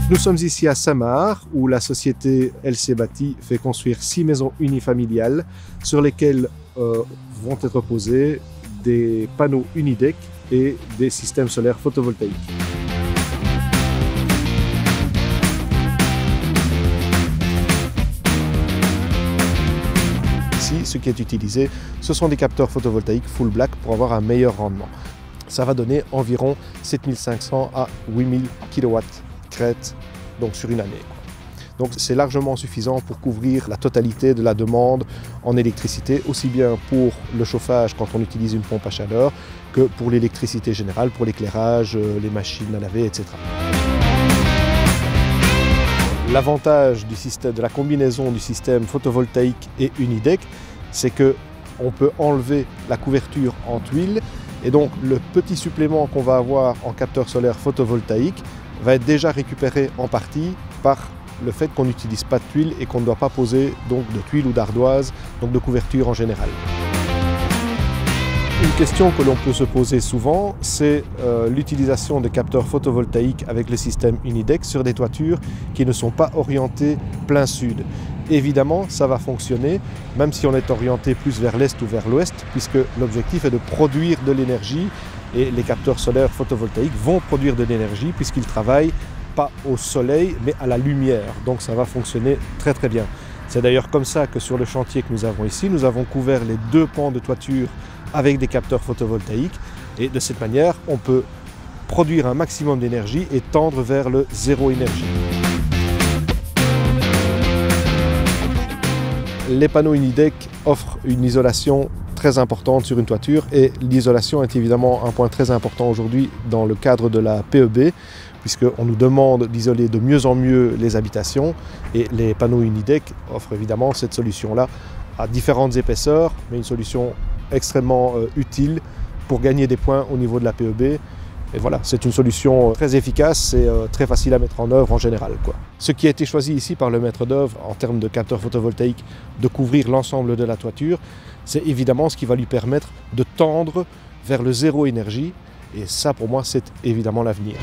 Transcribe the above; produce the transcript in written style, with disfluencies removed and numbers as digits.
Nous sommes ici à Saint-Marc où la société LC Bâti fait construire 6 maisons unifamiliales sur lesquelles vont être posés des panneaux Unidec et des systèmes solaires photovoltaïques. Ici, ce qui est utilisé, ce sont des capteurs photovoltaïques full black pour avoir un meilleur rendement. Ça va donner environ 7500 à 8000 kW crête donc sur une année. Donc c'est largement suffisant pour couvrir la totalité de la demande en électricité, aussi bien pour le chauffage quand on utilise une pompe à chaleur que pour l'électricité générale, pour l'éclairage, les machines à laver, etc. L'avantage du système, de la combinaison du système photovoltaïque et Unidec, c'est qu'on peut enlever la couverture en tuiles et donc le petit supplément qu'on va avoir en capteur solaire photovoltaïque va être déjà récupéré en partie par le fait qu'on n'utilise pas de tuiles et qu'on ne doit pas poser donc de tuiles ou d'ardoises, donc de couverture en général. Une question que l'on peut se poser souvent, c'est l'utilisation de capteurs photovoltaïques avec le système Unidec sur des toitures qui ne sont pas orientées plein sud. Évidemment, ça va fonctionner, même si on est orienté plus vers l'est ou vers l'ouest, puisque l'objectif est de produire de l'énergie et les capteurs solaires photovoltaïques vont produire de l'énergie puisqu'ils travaillent pas au soleil mais à la lumière. Donc ça va fonctionner très très bien. C'est d'ailleurs comme ça que sur le chantier que nous avons ici, nous avons couvert les 2 pans de toiture avec des capteurs photovoltaïques et de cette manière on peut produire un maximum d'énergie et tendre vers le zéro énergie. Les panneaux Unidec offrent une isolation très importante sur une toiture et l'isolation est évidemment un point très important aujourd'hui dans le cadre de la PEB puisqu'on nous demande d'isoler de mieux en mieux les habitations et les panneaux Unidec offrent évidemment cette solution-là à différentes épaisseurs mais une solution extrêmement utile pour gagner des points au niveau de la PEB. Et voilà, c'est une solution très efficace et très facile à mettre en œuvre en général, quoi. Ce qui a été choisi ici par le maître d'œuvre en termes de capteurs photovoltaïques de couvrir l'ensemble de la toiture, c'est évidemment ce qui va lui permettre de tendre vers le zéro énergie et ça pour moi c'est évidemment l'avenir.